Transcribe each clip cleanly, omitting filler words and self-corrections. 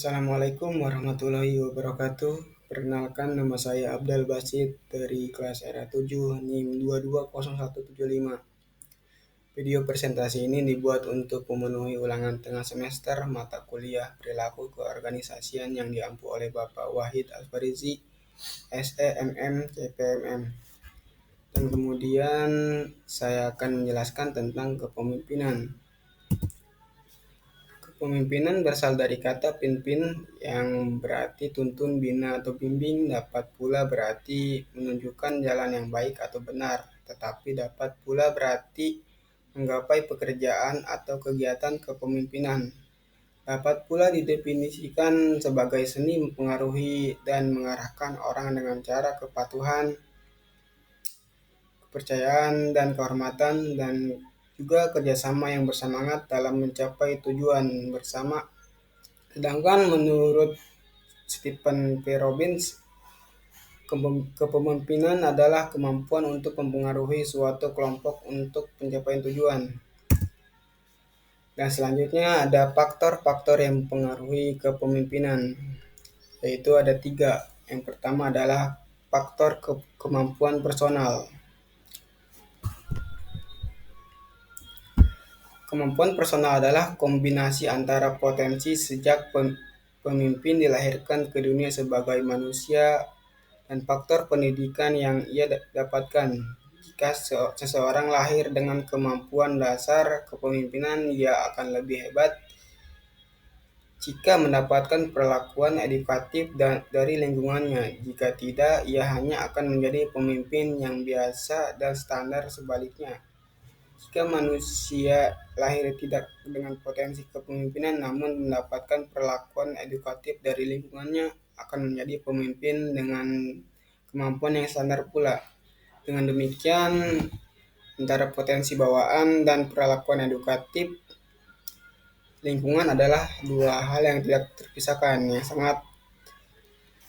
Assalamualaikum warahmatullahi wabarakatuh. Perkenalkan, nama saya Abdal Basit dari kelas RA7 NIM 220175. Video presentasi ini dibuat untuk memenuhi ulangan tengah semester mata kuliah perilaku keorganisasian yang diampu oleh Bapak Wahid Alfarizi, SEMM, CPMM. Dan kemudian saya akan menjelaskan tentang kepemimpinan. Kepemimpinan berasal dari kata pinpin yang berarti tuntun, bina, atau bimbing, dapat pula berarti menunjukkan jalan yang baik atau benar, tetapi dapat pula berarti menggapai pekerjaan atau kegiatan kepemimpinan. Dapat pula didefinisikan sebagai seni mempengaruhi dan mengarahkan orang dengan cara kepatuhan, kepercayaan, dan kehormatan, dan juga kerjasama yang bersemangat dalam mencapai tujuan bersama. Sedangkan menurut Stephen P. Robbins, kepemimpinan adalah kemampuan untuk mempengaruhi suatu kelompok untuk pencapaian tujuan. Dan selanjutnya ada faktor-faktor yang mempengaruhi kepemimpinan, yaitu ada 3. Yang pertama adalah faktor kemampuan personal. Kemampuan personal adalah kombinasi antara potensi sejak pemimpin dilahirkan ke dunia sebagai manusia dan faktor pendidikan yang ia dapatkan. Jika seseorang lahir dengan kemampuan dasar kepemimpinan, ia akan lebih hebat jika mendapatkan perlakuan edukatif dari lingkungannya. Jika tidak, ia hanya akan menjadi pemimpin yang biasa dan standar sebaliknya. Jika manusia lahir tidak dengan potensi kepemimpinan namun mendapatkan perlakuan edukatif dari lingkungannya, akan menjadi pemimpin dengan kemampuan yang standar pula. Dengan demikian, antara potensi bawaan dan perlakuan edukatif lingkungan adalah 2 hal yang tidak terpisahkan, yang sangat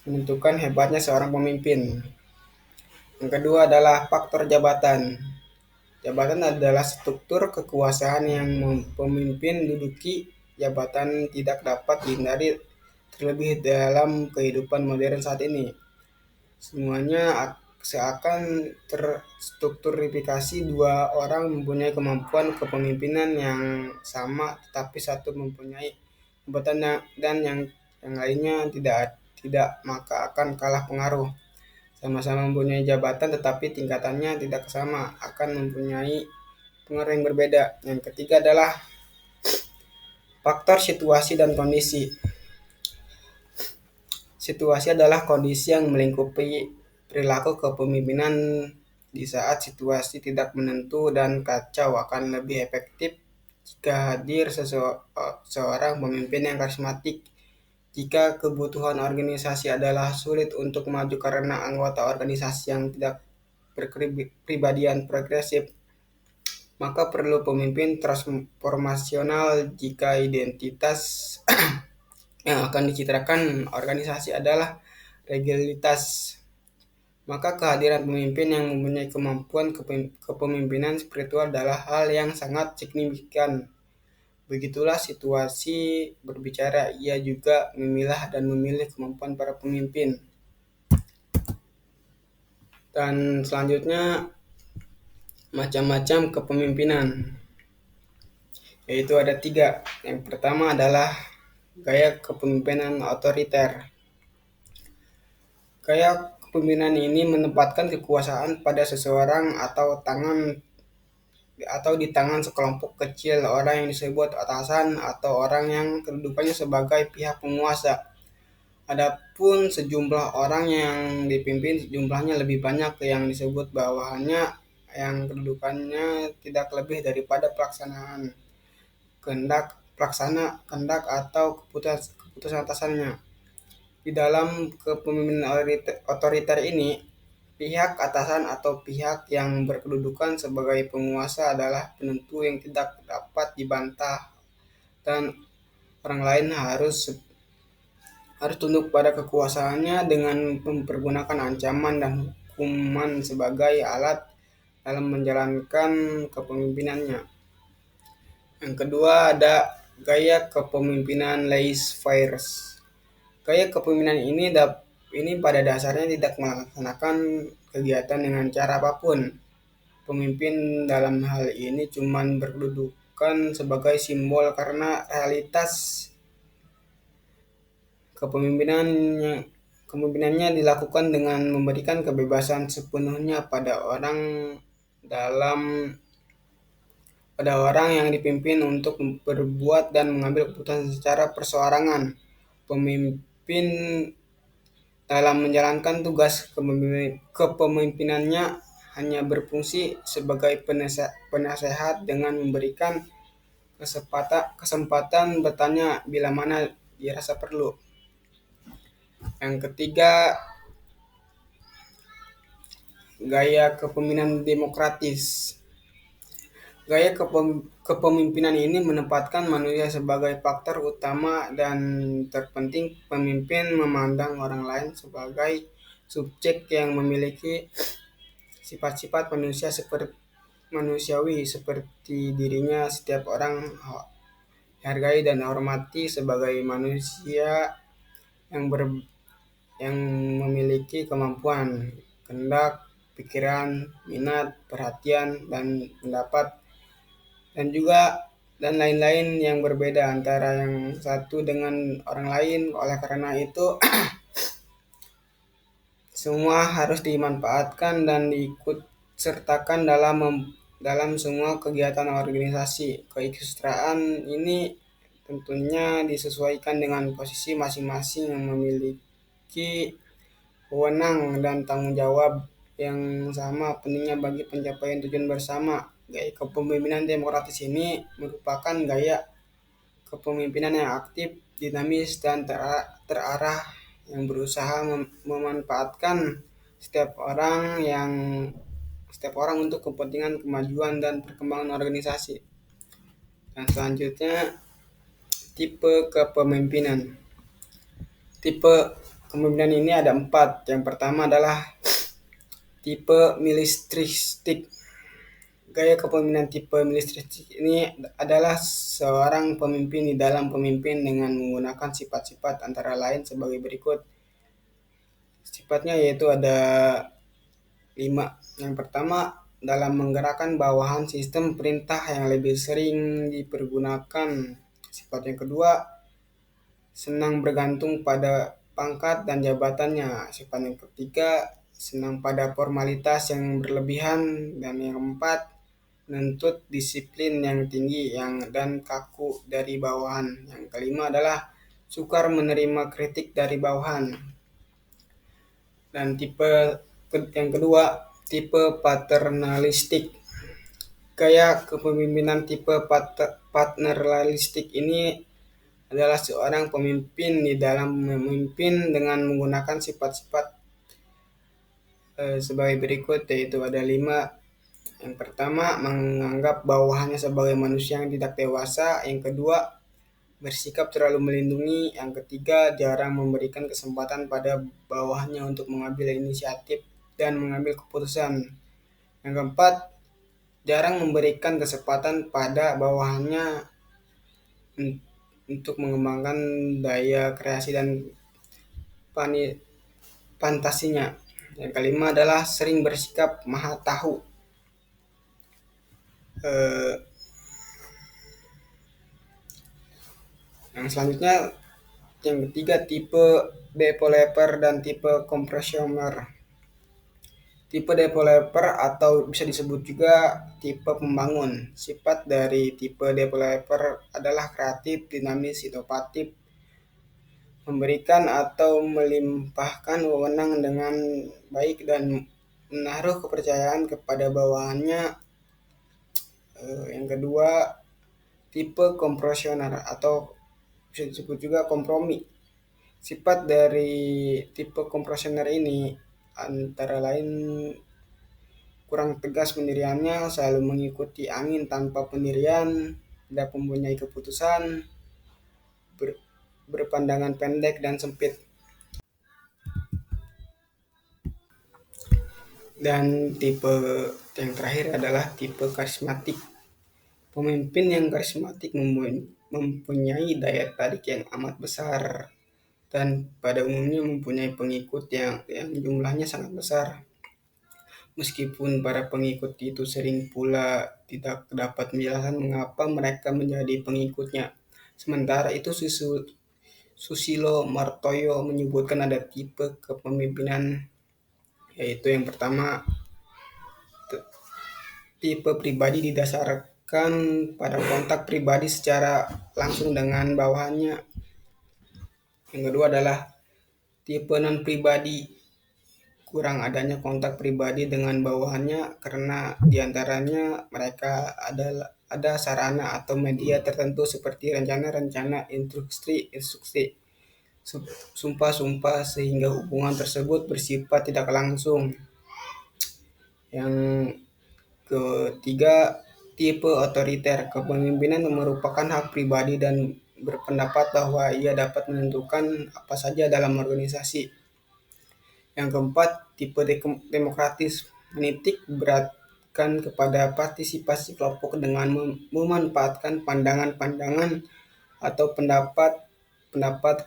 menentukan hebatnya seorang pemimpin. Yang kedua adalah faktor jabatan. Jabatan adalah struktur kekuasaan yang pemimpin duduki. Jabatan tidak dapat dihindari, terlebih dalam kehidupan modern saat ini. Semuanya seakan terstrukturifasi. 2 orang mempunyai kemampuan kepemimpinan yang sama, tetapi satu mempunyai jabatan dan yang lainnya tidak, maka akan kalah pengaruh. Sama-sama mempunyai jabatan tetapi tingkatannya tidak sama, akan mempunyai pengaruh yang berbeda. Yang ketiga adalah faktor situasi dan kondisi. Situasi adalah kondisi yang melingkupi perilaku kepemimpinan. Di saat situasi tidak menentu dan kacau, akan lebih efektif jika hadir seorang pemimpin yang karismatik. Jika kebutuhan organisasi adalah sulit untuk maju karena anggota organisasi yang tidak berkepribadian progresif, maka perlu pemimpin transformasional. Jika identitas yang akan dicitrakan organisasi adalah legalitas, maka kehadiran pemimpin yang mempunyai kemampuan kepemimpinan spiritual adalah hal yang sangat signifikan. Begitulah situasi berbicara, ia juga memilah dan memilih kemampuan para pemimpin. Dan selanjutnya macam-macam kepemimpinan, yaitu ada 3. Yang pertama adalah gaya kepemimpinan otoriter. Gaya kepemimpinan ini menempatkan kekuasaan pada seseorang atau di tangan sekelompok kecil orang yang disebut atasan atau orang yang kedudukannya sebagai pihak penguasa. Adapun sejumlah orang yang dipimpin, jumlahnya lebih banyak yang disebut bawahannya, yang kedudukannya tidak lebih daripada kehendak atau keputusan atasannya. Di dalam kepemimpinan otoriter ini, pihak atasan atau pihak yang berkedudukan sebagai penguasa adalah penentu yang tidak dapat dibantah, dan orang lain harus tunduk pada kekuasaannya dengan mempergunakan ancaman dan hukuman sebagai alat dalam menjalankan kepemimpinannya. Yang kedua ada gaya kepemimpinan laissez-faire. Gaya kepemimpinan ini pada dasarnya tidak melaksanakan kegiatan dengan cara apapun. Pemimpin dalam hal ini cuman berkedudukan sebagai simbol karena realitas kepemimpinannya kepemimpinannya dilakukan dengan memberikan kebebasan sepenuhnya dalam pada orang yang dipimpin untuk berbuat dan mengambil keputusan secara perseorangan. Pemimpin dalam menjalankan tugas kepemimpinannya hanya berfungsi sebagai penasehat dengan memberikan kesempatan bertanya bila mana dirasa perlu. Yang ketiga, gaya kepemimpinan demokratis. Gaya kepemimpinan ini menempatkan manusia sebagai faktor utama dan terpenting. Pemimpin memandang orang lain sebagai subjek yang memiliki sifat-sifat manusiawi seperti dirinya. Setiap orang hargai dan hormati sebagai manusia yang yang memiliki kemampuan, kehendak, pikiran, minat, perhatian, dan pendapat dan lain-lain yang berbeda antara yang satu dengan orang lain. Oleh karena itu, semua harus dimanfaatkan dan diikut sertakan dalam semua kegiatan organisasi. Keikutsertaan ini tentunya disesuaikan dengan posisi masing-masing yang memiliki wewenang dan tanggung jawab yang sama pentingnya bagi pencapaian tujuan bersama. Gaya kepemimpinan demokratis ini merupakan gaya kepemimpinan yang aktif, dinamis, dan terarah yang berusaha memanfaatkan setiap orang untuk kepentingan kemajuan dan perkembangan organisasi. Dan selanjutnya, tipe kepemimpinan. Tipe kepemimpinan ini ada 4. Yang pertama adalah tipe militeristik. Gaya kepemimpinan tipe militeristik ini adalah seorang pemimpin di dalam pemimpin dengan menggunakan sifat-sifat antara lain sebagai berikut. Sifatnya yaitu ada 5. Yang pertama, dalam menggerakkan bawahan sistem perintah yang lebih sering dipergunakan. Sifat yang kedua, senang bergantung pada pangkat dan jabatannya. Sifat yang ketiga, senang pada formalitas yang berlebihan. Dan yang keempat, menuntut disiplin yang tinggi dan kaku dari bawahan. Yang kelima adalah sukar menerima kritik dari bawahan. Dan yang kedua, tipe paternalistik. Gaya kepemimpinan tipe paternalistik ini adalah seorang pemimpin di dalam memimpin dengan menggunakan sifat-sifat sebagai berikut, yaitu ada 5. Yang pertama, menganggap bawahannya sebagai manusia yang tidak dewasa. Yang kedua, bersikap terlalu melindungi. Yang ketiga, jarang memberikan kesempatan pada bawahannya untuk mengambil inisiatif dan mengambil keputusan. Yang keempat, jarang memberikan kesempatan pada bawahannya untuk mengembangkan daya kreasi dan fantasinya. Yang kelima adalah sering bersikap maha tahu. Yang selanjutnya, yang ketiga, tipe developer dan tipe kompresioner. Tipe developer atau bisa disebut juga tipe pembangun. Sifat dari tipe developer adalah kreatif, dinamis, inovatif, memberikan atau melimpahkan wewenang dengan baik dan menaruh kepercayaan kepada bawahannya. Yang kedua, tipe kompresioner atau bisa disebut juga kompromi. Sifat dari tipe kompresioner ini antara lain kurang tegas pendiriannya, selalu mengikuti angin tanpa pendirian, tidak mempunyai keputusan, berpandangan pendek dan sempit. Dan tipe yang terakhir adalah tipe karismatik. Pemimpin yang karismatik mempunyai daya tarik yang amat besar dan pada umumnya mempunyai pengikut yang jumlahnya sangat besar. Meskipun para pengikut itu sering pula tidak dapat menjelaskan mengapa mereka menjadi pengikutnya. Sementara itu Susilo Martoyo menyebutkan ada tipe kepemimpinan, yaitu yang pertama, tipe pribadi didasarkan pada kontak pribadi secara langsung dengan bawahannya. Yang kedua adalah tipe non-pribadi, kurang adanya kontak pribadi dengan bawahannya karena diantaranya mereka ada sarana atau media tertentu seperti rencana-rencana, instruksi, sumpah-sumpah sehingga hubungan tersebut bersifat tidak langsung. Yang ketiga, tipe otoriter. Kepemimpinan merupakan hak pribadi dan berpendapat bahwa ia dapat menentukan apa saja dalam organisasi. Yang keempat, tipe demokratis. Menitik beratkan kepada partisipasi kelompok dengan memanfaatkan pandangan-pandangan atau pendapat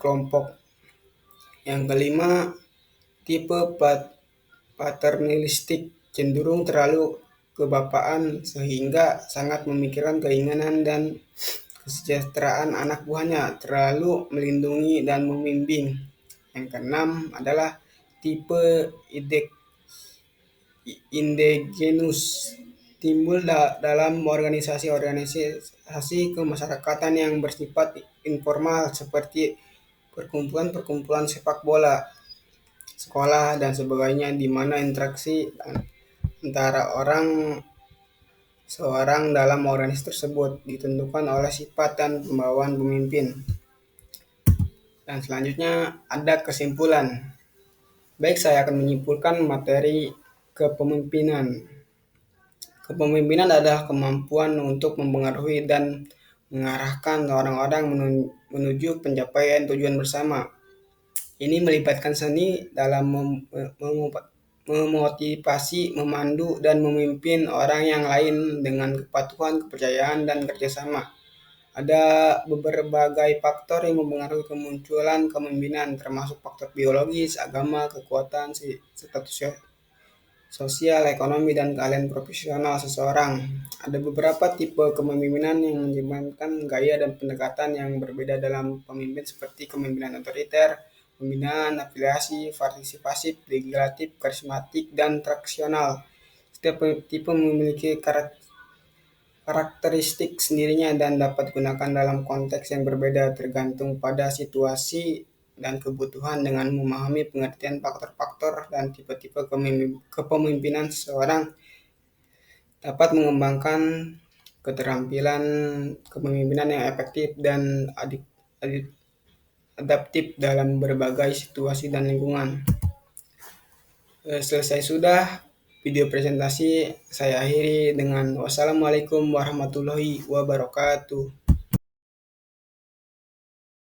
kelompok. Yang kelima, tipe paternalistik, cenderung terlalu kebapaan sehingga sangat memikirkan keinginan dan kesejahteraan anak buahnya, terlalu melindungi dan membimbing. Yang keenam adalah tipe indigenous, timbul dalam organisasi kemasyarakatan yang bersifat informal seperti perkumpulan-perkumpulan sepak bola, sekolah, dan sebagainya, di mana interaksi antara seorang dalam organisasi tersebut ditentukan oleh sifat dan pembawaan pemimpin. Dan selanjutnya ada kesimpulan. Baik, saya akan menyimpulkan materi kepemimpinan. Kepemimpinan adalah kemampuan untuk mempengaruhi dan mengarahkan orang-orang menuju pencapaian tujuan bersama. Ini melibatkan seni dalam memotivasi, memandu, dan memimpin orang yang lain dengan kepatuhan, kepercayaan, dan kerjasama. Ada berbagai faktor yang mempengaruhi kemunculan kepemimpinan, termasuk faktor biologis, agama, kekuatan, status sosial, ekonomi, dan keahlian profesional seseorang. Ada beberapa tipe kepemimpinan yang menjalankan gaya dan pendekatan yang berbeda dalam pemimpin, seperti kepemimpinan otoriter, pembinaan, afiliasi, partisipatif, legislatif, karismatik, dan traksional. Setiap tipe memiliki karakteristik sendirinya dan dapat digunakan dalam konteks yang berbeda tergantung pada situasi dan kebutuhan. Dengan memahami pengertian faktor-faktor dan tipe-tipe kepemimpinan, seseorang dapat mengembangkan keterampilan kepemimpinan yang efektif dan adaptif dalam berbagai situasi dan lingkungan. Selesai sudah video presentasi, saya akhiri dengan wassalamualaikum warahmatullahi wabarakatuh.